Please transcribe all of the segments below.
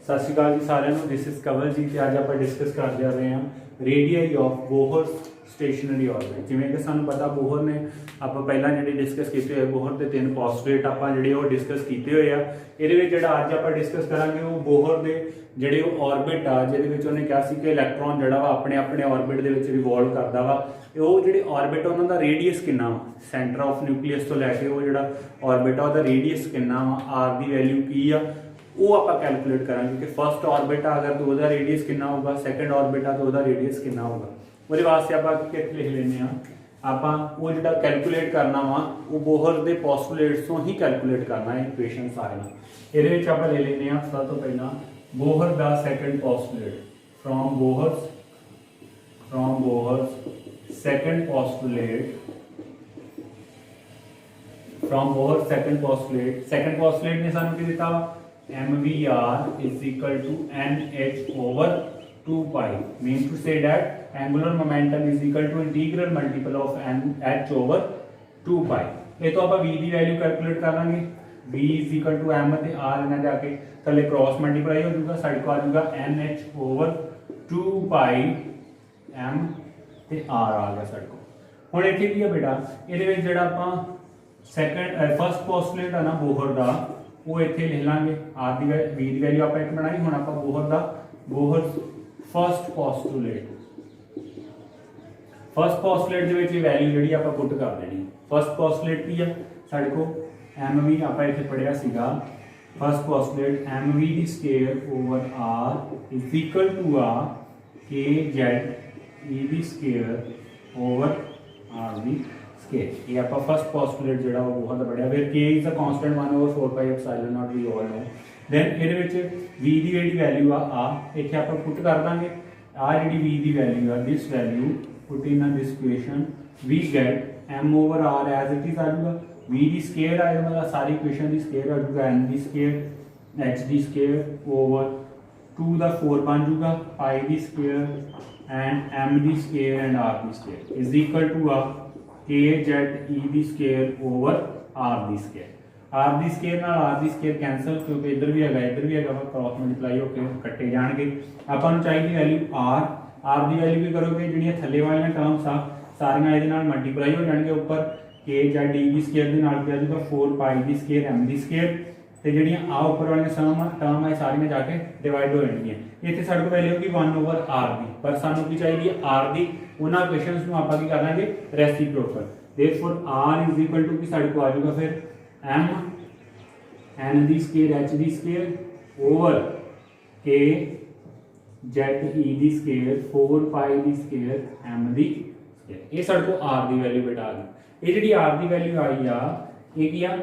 सत श्री अकाल जी साਰਿਆਂ ਨੂੰ। दिस इज कवल जी ਤੇ ਅੱਜ ਆਪਾਂ ਡਿਸਕਸ ਕਰ ਰਹੇ ਹਾਂ ਰੇਡੀਆਈ ਆਫ ਬੋਹਰ ਸਟੇਸ਼ਨਰੀ ਆਰਬਿਟ। ਜਿਵੇਂ ਕਿ ਸਾਨੂੰ ਪਤਾ ਬੋਹਰ ਨੇ ਆਪਾਂ ਪਹਿਲਾਂ ਜਿਹੜੇ ਡਿਸਕਸ ਕੀਤੇ ਹੋਏ ਬੋਹਰ ਦੇ ਤਿੰਨ ਪੋਸਟੂਲੇਟ ਆਪਾਂ ਜਿਹੜੇ ਉਹ ਡਿਸਕਸ ਕੀਤੇ ਹੋਏ ਆ। ਇਹਦੇ ਵਿੱਚ ਜਿਹੜਾ ਅੱਜ ਆਪਾਂ ਡਿਸਕਸ ਕਰਾਂਗੇ ਉਹ ਬੋਹਰ ਦੇ ਜਿਹੜੇ ਉਹ ਆਰਬਿਟ ਆ ਜਿਹਦੇ ਵਿੱਚ ਉਹਨੇ ਕਿਹਾ ਸੀ ਕਿ ਇਲੈਕਟ੍ਰੋਨ ਜਿਹੜਾ ਵਾ ਆਪਣੇ ਆਪਣੇ ਆਰਬਿਟ ਦੇ ਵਿੱਚ ਰਿਵੋਲਵ ਕਰਦਾ ਵਾ। ਉਹ ਜਿਹੜੇ ਆਰਬਿਟ ਉਹਨਾਂ ਦਾ ਰੇਡੀਅਸ ਕਿੰਨਾ ਵਾ, ਸੈਂਟਰ ਆਫ ਨਿਊਕਲੀਅਸ ਤੋਂ ਲੈ ਕੇ ਉਹ ਜਿਹੜਾ ਆਰਬਿਟ ਆ ਉਹਦਾ ਰੇਡੀਅਸ ਕਿੰਨਾ ਵਾ, ਆਰ ਦੀ ਵੈਲਿਊ ਕੀ ਆ वो आप कैलकुलेट करेंगे कि फर्स्ट ऑर्बिट अगर तो वह रेडियस कितना होगा, सैकेंड ऑर्बिट आ तो वह रेडियस कितना होगा। वो वास्ते आप लिख लेने आप वो जो कैलकुलेट करना वा वो बोहर के पोस्टुलेट्स तो ही कैलकुलेट करना है इक्वेशन सारे। ये आप ले लेने सब तो पहला बोहर का second postulate from Bohr second postulate ने सानू की दिता MVR is equal to NH over 2 pi, means to say that angular momentum is equal to integral multiple of NH over 2 pi। ये तो आप V की वैल्यू कैलकुलेट कर लेंगे, V is equal to M ते R इन्हें जाके थले क्रॉस मल्टीप्लाई हो जाएगा, साइड को आ जाएगा NH over 2 pi M ते R आ गया साइड को। हुण इत्थे की है बेटा इहदे विच जिहड़ा आपां सैकेंड फर्स्ट पोस्टुलेट है ना बोहर दा वो इत्थे लिख लांगे आर दी वी दी वैल्यू आप एक बनाई। हुण आपां बोहर फर्स्ट पोस्टुलेट दे विच वैल्यू जिहड़ी आपां पुट कर देनी। फर्स्ट पोस्टुलेट की है साडे को एम वी आपां इत्थे पढ़िया सीगा। फर्स्ट पोस्टुलेट एम वी दी square over R is equal to आ के जेड ई दी स्क्वायर ओवर आर दी स्क्वायर। ये आप फर्स्ट पोस्टुलेट जो बहुत बढ़िया। फिर K is a constant 1/4πε0 we all know. Then ये वी की जी वैल्यू आ इतने आप पुट कर देंगे आ जी वी की वैल्यू आ this value put in this equation we get M over are as it is आ जाऊगा। वी की स्केयर आ जाएगा सारी इक्वेशन की स्केयर आ जाऊगा एन की स्केयर एच की स्केयर ओवर 2 का 4 बन जाऊगा पाई की स्केयर एंड एम की स्केयर एंड आर की स्केयर इज इक्वल टू आ के जेड ई दी स्केयर ओवर आर दी स्केयर। आर दी स्केयर नाल आर दी स्केयर कैंसल क्योंकि इधर भी है क्रॉस मल्टीप्लाई होकर कट्टे जाएंगे। आपां नूं चाहिए वैल्यू आर दी वैल्यू भी करोगे जिहड़ियां थल्ले वालियां टर्म्स आ सारियां इहदे नाल मल्टीप्लाई हो जाणगे ऊपर के जेड ई दी स्केयर दे नाल क्या जाऊगा 4 pi the square am the square ते जिहड़ियां आ ऊपर वालियां टर्म है सारियां जाके डिवाइड हो जाणगियां। इत्थे साडे कोल वैल्यू होगी 1 ओवर आर दी, पर सानू की चाहिए आर दी उन्हां इक्वेशंस नूं आपां की कर लांगे reciprocal. Therefore R is equal to की साडे को आ जाऊगा फिर एम एन दी स्क्वायर एच दी square over K Z E दी स्क्वायर 4 पाई दी स्क्वायर एम दी स्क्वायर। ये साडे को आर दी वैल्यू बेटा आ गई। ये जिहड़ी आर दी वैल्यू आई आ ये की आ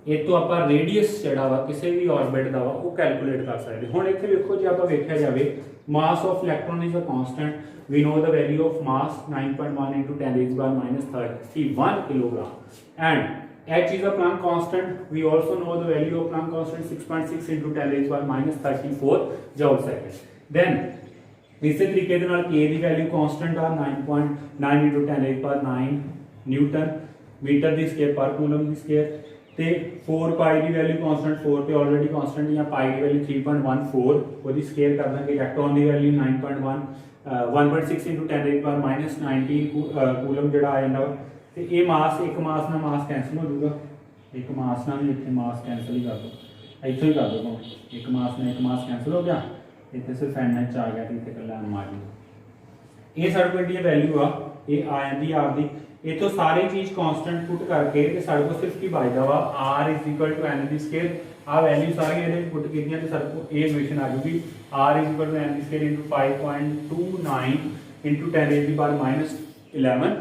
ये तो आप रेडियस जिहड़ा वा किसी भी ऑर्बिट का वा वो कैलकुलेट कर सकते। हुण इत्थे देखो जे आप वेख्या जाए mass of electron is a constant, we know the value of mass 9.1 into 10⁻³ kilogram and h is a Planck constant, we also know the value of Planck constant 6.6 into 10⁻34 joule second। then इस तरीके दे नाल k दी value constant आ 9.9 into 10⁹ Newton metre दी square पर coulomb दी square ते 4 पाई की value constant 4 पे already constant या पाई की value 3.14 वो स्केयर कर देंगे। इलेक्ट्रॉन की वैल्यू 1.6 into 10⁻⁹ कूलम जो आ जाता तो ये मास एक मास ना मास कैंसल हो जाऊगा, एक मास ना भी इतने मास कैंसल ही कर दो, इतों ही कर दो एक मास ना एक मास कैंसल हो गया, इतने सिर्फ NH आ गया तो इतने कला M आ जाएगा। ये साढ़े को वैल्यू आ ये आ जाती आर दी। ये तो सारी चीज कांस्टेंट पुट करके साढ़े को सिर्फ की बचता वा r is equal to N the square. आ वैल्यू सारी ये पुट की साढ़े को ये इक्वेशन आ जाएगी r is equal to N the square into 5.29 into 10⁻11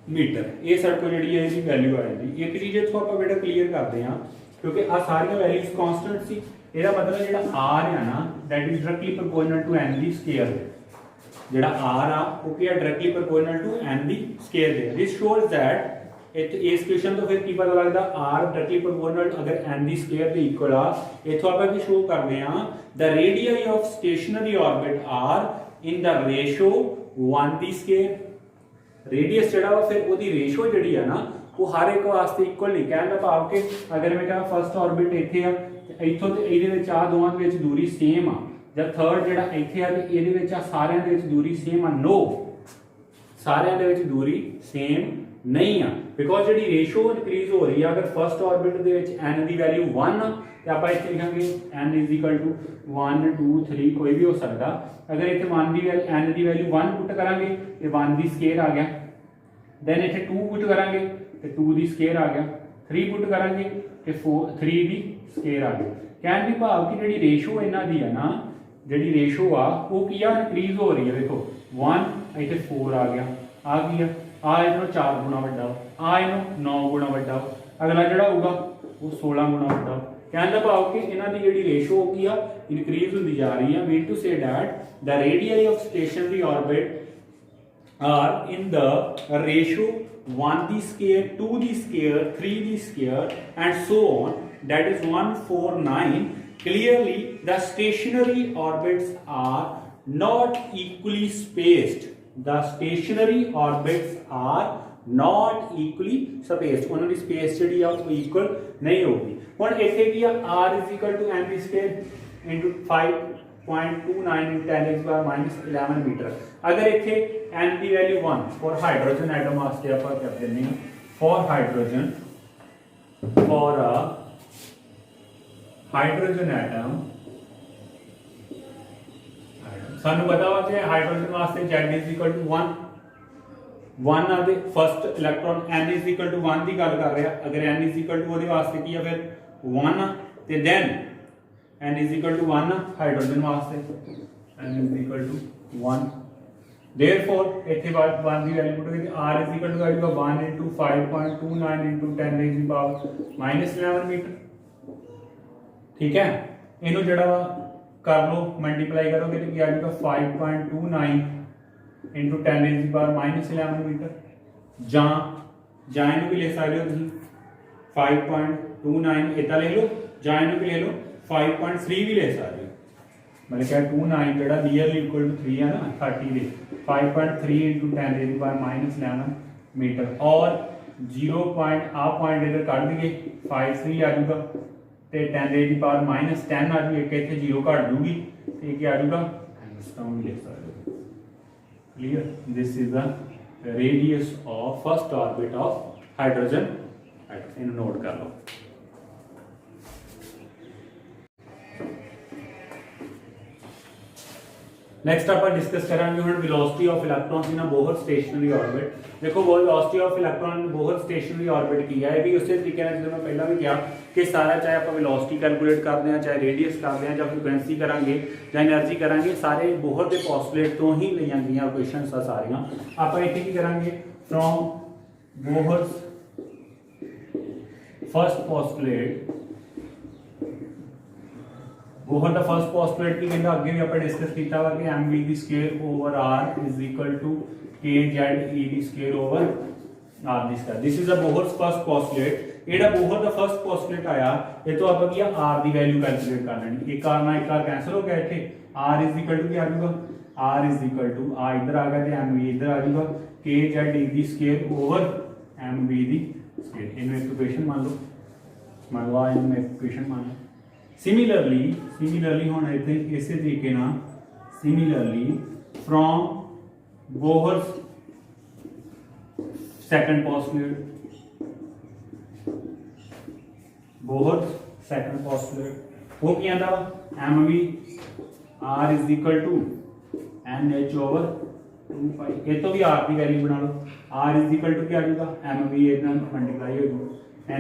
metre. ये साढ़े को जी है वैल्यू आ जाती। एक चीज़ इतों आप बेटा क्लीयर करते हैं क्योंकि आ सारिया वैल्यूज कांस्टेंट सी, इसका मतलब जो आर है ना that is directly proportional to N the square. जो आर आ directly proportional to N the square दे। दिस शोज दैट इस क्वेश्चन तो फिर की पता लगता आर डायरेक्टली प्रोपोर्शनल अगर एन दी स्केयर के इक्वल आ इतों आप की शो करते हैं the radii of stationary orbit are in the ratio 1 दी स्केयर। रेडियस जो फिर वो रेशो जी है ना वो हर एक वास्ते इक्वल नहीं। कहने का भाव कि अगर मैं कहा फर्स्ट ऑर्बिट इत्थे आ ते इत्थों ते इहदे विच आ दोवां दे विच दूरी सेम आ, जब थर्ड जिहड़ा इत्थे आ ते इहदे विच आ सारियां दे विच दूरी सेम आ। नो, सारियां दे विच दूरी सेम नहीं आ, बिकॉज जिहड़ी रेशो इनक्रीज हो रही है। अगर फर्स्ट ऑर्बिट दे विच n दी वैल्यू 1 ते आपां इत्थे लिखांगे n = 1 2 3 कोई भी हो सकदा। अगर इत्थे 1 दी वैल्यू n दी वैल्यू 1 पुट करांगे ते 1 दी स्केयर आ गया, देन इत्थे 2 पुट करांगे ते 2 दी स्केयर आ गया, 3 पुट करांगे ते 3 दी स्केयर आ गया। कहने दी भाव कि जिहड़ी रेशो इन्हां दी है ना, जिहड़ी रेशो आ वो की आ इनक्रीज हो रही है। देखो 1 इत्थे 4 आ गया, आ गया आ इधरों 4 गुना वड्डा, आ इनों 9 गुना वड्डा, अगला जिहड़ा होगा वो 16 गुना वड्डा। कहने का भाव कि इन्हां दी जिहड़ी रेशो की आ इनक्रीज होंदी जा रही है। Mean to say that the radius of stationary orbit are in the ratio 1 the square, 2 the square, 3 the square and so on, that is 149. Clearly the stationary orbits are not equally spaced. The stationary orbits are not equally spaced. उन्होंने space जिहड़ी आ वो equal नहीं होगी। हुण इत्थे की आ r = m² * 5.29 × 10⁻⁻11 metre. अगर इत्थे n की वैल्यू 1 फॉर हाइड्रोजन एटम वास्ते आपां कर दिंदे हां, for hydrogen, for a hydrogen atom सानू पता वा कि हाइड्रोजन वास्ते Z = 1 1 आ दे फर्स्ट इलेक्ट्रॉन n = 1 की गल कर रहा। अगर n = ਉਹਦੇ वास्ते की है फिर 1 ते देन n = 1 हाइड्रोजन वास्ते n = 1। देयरफॉर इत्थे 1 की वैल्यू पुट करके r = 1 × 5.29 × 10⁻⁻11 मीटर। ठीक है, इनू जड़ा कर लो मल्टीप्लाई करोगे तो क्या आ जाएगा 5.29 × 10⁻⁻11 मीटर। ਜਾਂ ਇਹਨੂੰ ਵੀ ਲਿਖ ਸਕਦੇ ਹੋ ਤੁਸੀਂ 5.29 इतना लिख लो, ਜਾਂ ਇਹਨੂੰ भी ले लो 5.3 भी ले सकते हो। मतलब क्या 29 ਜਿਹੜਾ ਨੀਅਰਲੀ ਇਕੁਅਲ ਟੂ 3 है ना 30 ਦੇ 5.3 × 10⁻⁻11 मीटर। और 0 पॉइंट आ पॉइंट इधर काट दिए 5.3 आ जाएगा ਤੇ 10⁻10 आ जाएगी, एक इतने 0 घट जूगी तो क्या आ जाएगा एंगस्ट्रॉम लिख सकते हो। Clear, this is the radius of first orbit of hydrogen atom. इन नोट कर लो। नेक्स्ट आप डिस्कस करांगे हुण velocity of electrons in a Bohr stationary orbit. देखो velocity of electron in Bohr stationary orbit की है, ये भी उसी तरीके नाल जिवें मैं पहला भी कहा कि सारा चाहे आप वेलोसिटी कैलकुलेट करते हैं, चाहे रेडियस करते हैं, चाहे फ्रीक्वेंसी करांगे, चाहे एनर्जी करांगे, सारे बोहर के पोस्टुलेट तो ही लईआं गईआं इक्वेशनस आ सारियां। आप इत्थे की करांगे from Bohr's first postulate, Bohr the first postulate की कहंदा अगे भी आप डिस्कस किया वा कि mv the square over r = kze the square over r the square. This is the Bohr's first postulate. जेड़ा बोहर द फर्स्ट पोस्टुलेट आया ये तो आप की r दी वैल्यू कैलकुलेट कर लेनी। एक r ना एक r कैंसिल हो गया, इत्थे r = क्या आ जाएगा r = आ इधर आ गया ते mv इधर आ जाएगा kze दी स्क्वायर ओवर mv दी स्क्वायर। इनमें इक्वेशन मान लो, मान लो इनमें इक्वेशन मान लो। सिमिलरली होना इतने इस तरीके ना similarly from Bohr's second postulate, Bohr's second postulate वो क्या था mv r = nh/2π। ये तो भी r की वैल्यू बना लो, r = क्या आ जाएगा mv इतना मल्टीप्लाई हो जाएगा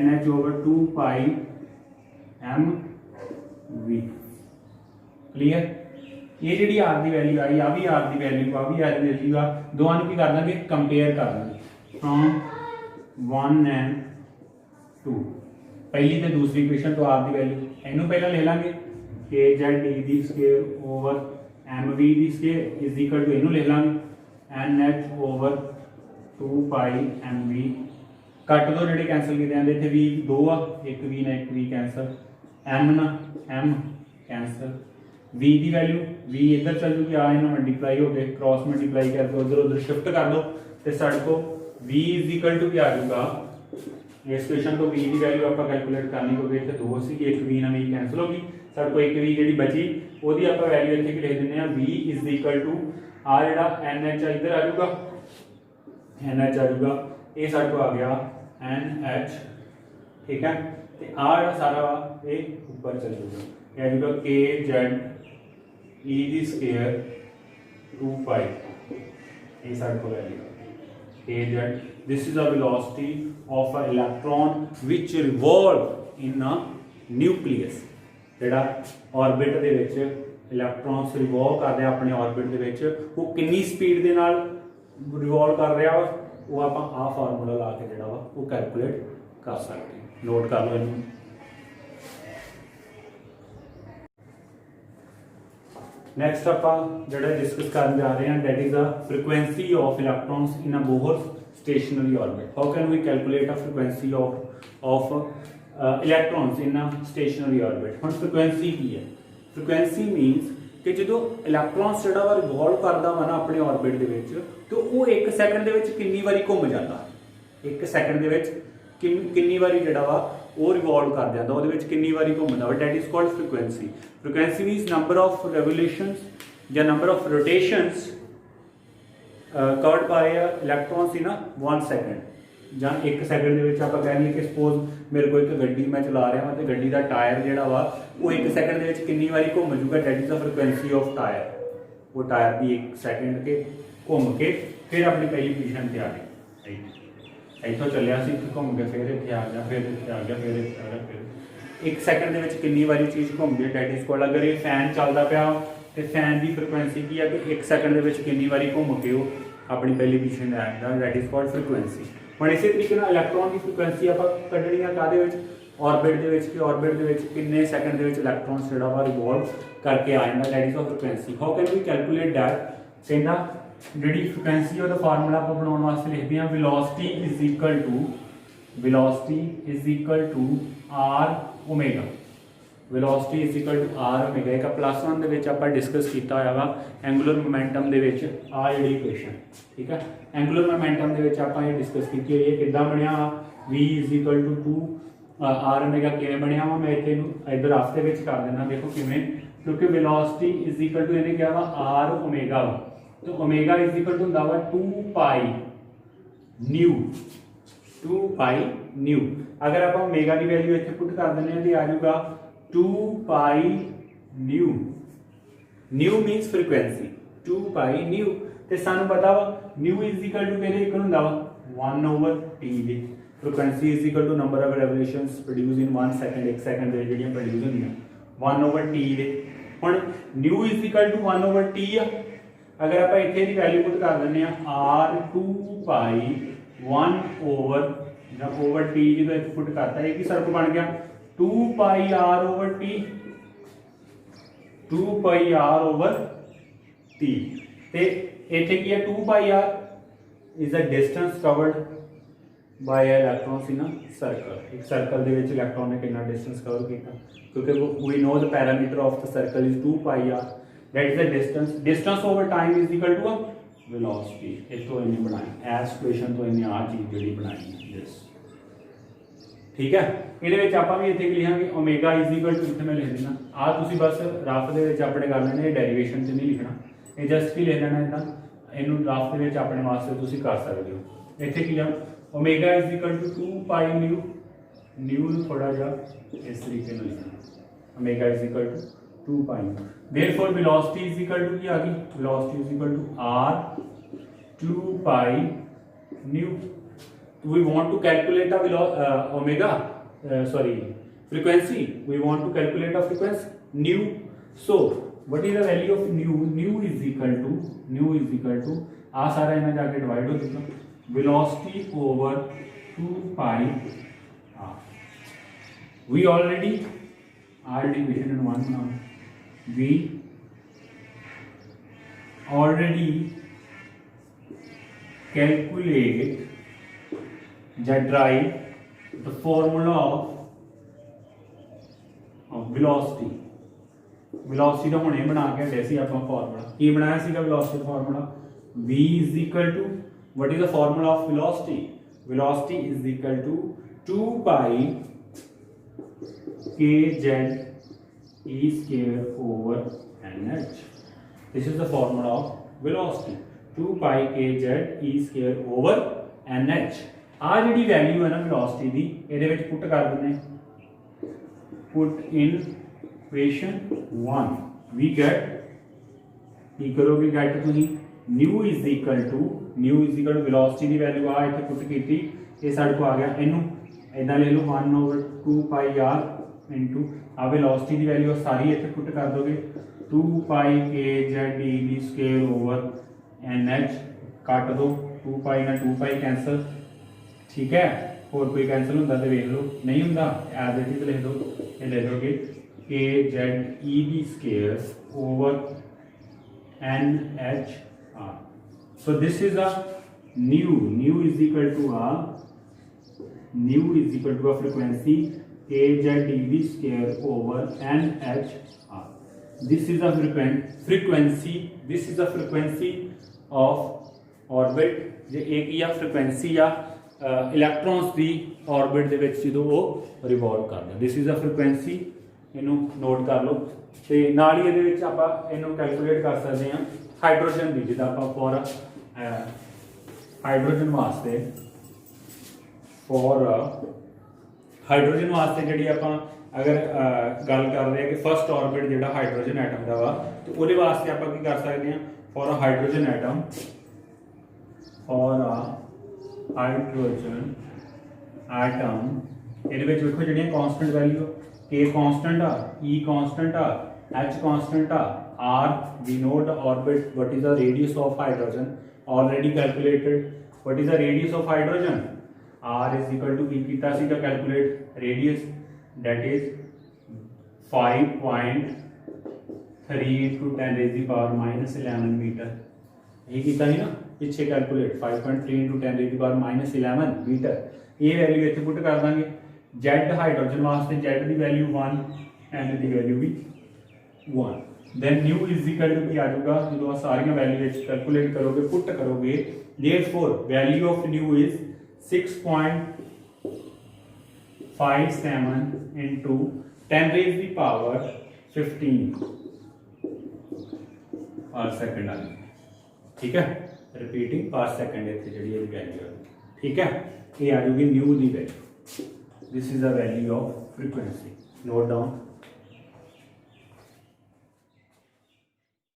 nh/2π mv। क्लियर, ये जी आर की वैल्यू आई आ भी आर की वैल्यू आ भी आर की वैल्यू आ, दोनों की कर देंगे कंपेयर कर देंगे फ्रॉम 1 and 2। पहली तो दूसरी इक्वेशन तो आर की वैल्यू इनू पहला ले लेंगे kze दी स्क्वायर ओवर mv दी स्क्वायर = इनू ले लेंगे nh/2π mv। कट दो जेडे कैंसल किए जाते इतने v 2 आ, एक v ना एक v कैंसल, m ना m कैंसल, v की वैल्यू v इधर चल जूगी आ इन्हें मल्टीप्लाई हो गए क्रॉस मल्टीप्लाई करके उधर उधर शिफ्ट कर दो तो साढ़े को v = क्या आ जाएगा इस क्वेश्चन तो v की वैल्यू आप कैलकुलेट करनी क्योंकि इतने दो सी एक v ना v कैंसिल होगी साढ़े को एक v जी बची वो आप वैल्यू इतने की लिख दें v इज इक्वल टू आ जोड़ा NH इधर आ जाऊगा NH आ जाऊगा ये साढ़े को आ गया NH ठीक है तो आ जोड़ा सारा ये ऊपर चल जाऊगा ये आ जाऊगा के जेड ई दी स्केयर 2 पाई ये साढ़े को value kz. This is a velocity of an electron which revolve in a nucleus. ਜਿਹੜਾ orbit ਦੇ ਵਿੱਚ ਇਲੈਕਟ੍ਰॉन्स ਰਿਵੋਲਵ ਕਰਦੇ ਆ ਆਪਣੇ orbit ਦੇ ਵਿੱਚ ਉਹ ਕਿੰਨੀ ਸਪੀਡ ਦੇ ਨਾਲ ਰਿਵੋਲਵ ਕਰ ਰਿਹਾ ਵਾ ਉਹ ਆਪਾਂ ਆ ਫਾਰਮੂਲਾ ਲਾ ਕੇ ਜਿਹੜਾ ਵਾ ਉਹ ਕੈਲਕੂਲੇਟ ਕਰ ਸਕਦੇ ਹਾਂ ਨੋਟ ਕਰ ਲਓ ਇਹਨੂੰ नेक्स्ट आप जो डिस्कस कर जा रहे हैं that is the frequency of electrons in a Bohr stationary orbit how can we calculate a frequency of electrons in a stationary orbit हम फ्रीक्वेंसी की है फ्रीक्वेंसी मीनस कि जो इलेक्ट्रॉन्स जो रिवॉल्व करता वा ना अपने ऑर्बिट के तो वो एक सैकेंड के कितनी बारी घूम जाता एक सैकेंड के कितनी बारी जो वो रिवॉल्व कर जाता वो कितनी बारी घूमता that is called frequency frequency means number of revolutions या number of rotations covered by electrons in 1 second ਜਾਂ 1 ਸੈਕਿੰਡ ਦੇ ਵਿੱਚ ਆਪਾਂ ਕਹਿ ਲਈਏ ਕਿ ਸਪੋਜ਼ ਮੇਰੇ ਕੋਲ ਇੱਕ ਗੱਡੀ ਮੈਂ ਚਲਾ ਰਿਹਾ ਹਾਂ ਤੇ ਗੱਡੀ ਦਾ ਟਾਇਰ ਜਿਹੜਾ ਵਾ ਉਹ 1 ਸੈਕਿੰਡ ਦੇ ਵਿੱਚ ਕਿੰਨੀ ਵਾਰੀ ਘੁੰਮ ਜੂਗਾ that is the frequency of tyre ਉਹ ਟਾਇਰ ਦੀ 1 ਸੈਕਿੰਡ ਕੇ ਘੁੰਮ ਕੇ ਫਿਰ ਆਪਣੀ ਪਹਿਲੀ ਪੋਜੀਸ਼ਨ ਤੇ ਆ ਗਈ ਇੱਥੋਂ ਚੱਲਿਆ ਸੀ ਇੱਥੇ ਘੁੰਮ ਕੇ ਫਿਰ ਇੱਥੇ ਆ ਗਿਆ ਫਿਰ ਇੱਥੇ ਆ ਗਿਆ ਫਿਰ ਇੱਥੇ ਆ ਗਿਆ ਫਿਰ 1 ਸੈਕਿੰਡ ਦੇ ਵਿੱਚ ਕਿੰਨੀ ਵਾਰੀ ਚੀਜ਼ ਘੁੰਮਦੀ ਹੈ ਦੈਟ ਇਜ਼ ਕੋਲਡ ਅਗਰ ਇਹ ਫੈਨ ਚੱਲਦਾ ਪਿਆ ਤੇ ਫੈਨ ਦੀ ਫ੍ਰੀਕੁਐਂਸੀ ਕੀ ਹੈ ਕਿ 1 ਸੈਕਿੰਡ ਦੇ ਵਿੱਚ ਕਿੰਨੀ ਵਾਰੀ ਘੁੰਮ ਕੇ ਉਹ ਆਪਣੀ ਪਹਿਲੀ ਪੋਜੀਸ਼ਨ ਤੇ ਆ ਜਾਂਦਾ ਦੈਟ ਇਜ਼ ਕੋਲਡ ਫ੍ਰੀਕੁਐਂਸੀ ਹੁਣ ਇਸੇ ਤਰੀਕੇ ਨਾਲ ਇਲੈਕਟ੍ਰੋਨ ਦੀ ਫ੍ਰੀਕੁਐਂਸੀ ਆਪਾਂ ਕੱਢਣੀ ਆ ਕਾਹਦੇ ਵਿੱਚ ਆਰਬਿਟ ਦੇ ਵਿੱਚ ਕਿ ਆਰਬਿਟ ਦੇ ਵਿੱਚ ਕਿੰਨੇ ਸੈਕਿੰਡ ਦੇ ਵਿੱਚ ਇਲੈਕਟ੍ਰੋਨਸ ਜਿਹੜਾ ਵਾ ਰਿਵੋਲਵ ਕਰਕੇ ਆ ਜਾਂਦਾ that is a frequency how can we calculate that ਕਹਿੰਦਾ ਜਿਹੜੀ ਫ੍ਰੀਕੁਐਂਸੀ ਉਹਦਾ ਫਾਰਮੂਲਾ ਆਪਾਂ ਬਣਾਉਣ ਵਾਸਤੇ ਲਿਖਦੇ ਹਾਂ velocity is equal to r omega velocity is equal to r omega एक +1 ਦੇ ਵਿੱਚ ਆਪਾਂ ਡਿਸਕਸ ਕੀਤਾ ਹੋਇਆ ਵਾ ਐਂਗੂਲਰ ਮੋਮੈਂਟਮ ਦੇ ਵਿੱਚ ਆ ਜਿਹੜੀ ਇਕੁਏਸ਼ਨ ਠੀਕ ਹੈ ਐਂਗੂਲਰ ਮੋਮੈਂਟਮ ਦੇ ਵਿੱਚ ਆਪਾਂ ਇਹ ਡਿਸਕਸ ਕੀਤੀ ਹੋਈ ਹੈ ਕਿੱਦਾਂ ਬਣਿਆ ਵਾ v is equal to 2 r omega ਕਿਵੇਂ ਬਣਿਆ ਵਾ ਮੈਂ ਇੱਥੇ ਨੂੰ ਇੱਧਰ ਰਾਸਤੇ ਵਿੱਚ ਕਰ ਦੇਣਾ ਦੇਖੋ ਕਿਵੇਂ ਕਿਉਂਕਿ velocity is equal to ਇਹਨੇ ਕਿਹਾ ਵਾ r omega ਵਾ तो ओमेगा इज इक्वल टू ਹੁੰਦਾ ਵਾ 2 पाई न्यू अगर आप ओमेगा की वैल्यू ਇੱਥੇ पुट कर ਦਿੰਦੇ ਹਾਂ ਤੇ ਆ ਜਾਊਗਾ 2 pi nu means frequency 2 pi nu ਤੇ ਸਾਨੂੰ ਪਤਾ ਵਾ न्यू इज इक्वल टू ਕਿਹਦੇ ਇਕੁਅਲ ਹੁੰਦਾ ਵਾ 1/t ਦੇ frequency is equal to number of revolutions produce in 1 second 1 second ਦੇ ਜਿਹੜੀਆਂ ਪ੍ਰੋਡਿਊਸ ਹੁੰਦੀਆਂ 1/t ਦੇ ਹੁਣ new is equal to 1/t ਆ अगर आप इतने की वैल्यू पुट कर दें आर 2 पाई 1/ओवर टी जो पुट करता है कि सर्कल बन गया 2 pi R over T 2 pi R over T ते इत्थे की है 2 pi R is the distance covered by electrons in a circle एक सर्कल दे विच इलैक्ट्रॉन ने कितना डिस्टेंस कवर किया क्योंकि we know the parameter of the circle is 2 pi R that is the distance over time is equal to a velocity इतो इन्हें बनाई एस इक्वेशन तो इन्हें आ चीज ਜਿਹੜੀ ਬਣਾਈ है this ठीक है ਇਹਦੇ ਵਿੱਚ ਆਪਾਂ ਵੀ ਇੱਥੇ ਲਿਖਾਂਗੇ ओमेगा इज इक्वल टू ਇੱਥੇ ਮੈਂ ਲਿਖ ਦੇਣਾ ਆ ਤੁਸੀਂ ਬਸ ਰਫ ਦੇ ਵਿੱਚ ਆਪਣੇ ਕਰ ਲੈਣੇ ਡੈਰੀਵੇਸ਼ਨ ਤੇ ਨਹੀਂ ਲਿਖਣਾ ਇਹ ਜਸਟ ਕੀ ਲਿਖ ਲੈਣਾ ਇਦਾਂ ਇਹਨੂੰ ਰਫ ਦੇ ਵਿੱਚ ਆਪਣੇ ਵਾਸਤੇ ਤੁਸੀਂ ਕਰ ਸਕਦੇ ਹੋ ਇੱਥੇ ਕੀ ਆ omega is equal to 2 pi nu ਨੂੰ ਥੋੜਾ ਜਿਹਾ ਇਸ ਤਰੀਕੇ ਨਾਲ ਲਿਖਣਾ omega is equal to 2 pi therefore velocity is equal to क्या आ गई velocity is equal to r 2 pi new we want to calculate a omega frequency we want to calculate a frequency new so what is the value of new is equal to आ सारा इन्हें जाके divide हो चुका velocity over 2 pi r we already equation in one now we already calculate the drive the formula of velocity ਦਾ ਹੁਣੇ ਬਣਾ ਕੇ ਹਟੇ ਸੀ ਆਪਾਂ formula ਕੀ ਬਣਾਇਆ ਸੀਗਾ velocity formula v is equal to what is the formula of velocity is equal to 2 pi kz e square over nh. This is the formula of velocity. 2 pi kz e square over nh. आ जी value है ना velocity की ये put कर दें, put in equation 1 we get की करोगे गेट तुम nu is equal to velocity की वैल्यू आ इतने पुट की ये साढ़े को आ गया इनू इदा ले लो 1/2 पाई आर इंटू आ वेलोसिटी की वैल्यू सारी इतने पुट कर दोगे 2 पाई के Z e d square over n h cut दो 2 पाई ना 2 पाई कैंसल, ठीक है। और कोई कैंसल होंगे तो देख लो, नहीं होंगे एज इट इज लिख दो, ये ले दोगे के Z e d square over n h r. So this is a nu is equal to a frequency kz dv square over nhr. This is a frequency of orbit. जे एक या frequency या electrons की orbit दे विच जो वो revolve करदा। This is a frequency, इनू note कर लो। तो नाल ही ये आपां इनू कैलकुलेट कर सकते हैं हाइड्रोजन की, जिदा आपां फॉर हाइड्रोजन वास्ते जी आपां अगर गल कर रहे हैं कि फर्स्ट ऑर्बिट जो हाइड्रोजन एटम का वा, तो वो वास्ते आपां की कर सकते हैं फॉर अ हाइड्रोजन एटम ये देखो जी constant value k constant e constant h constant are we know the orbit what is the radius of hydrogen already calculated. What is the radius of hydrogen r is equal to की कीता सी का calculate radius that is 5.3 into 10 raised to the power -11 metre. ये कीता नहीं ना पिछे calculate 5.3 into 10 raised to the power -11 metre. ये वैल्यू इत्थे पुट कर देंगे। z हाइड्रोजन वास्ते z की वैल्यू 1 n की वैल्यू भी 1। Then nu is equal to की आ जाएगा जो सारी वैल्यू कैलकुलेट करोगे पुट करोगे, therefore value of nu is 6.57 into 10 raised to the power 15 पर सेकंड आ गई, ठीक है। रिपीटिंग पर सेकंड इतने जी वैल्यू, ठीक है। ये आ जाएगी new the value. This is the value of frequency, note down.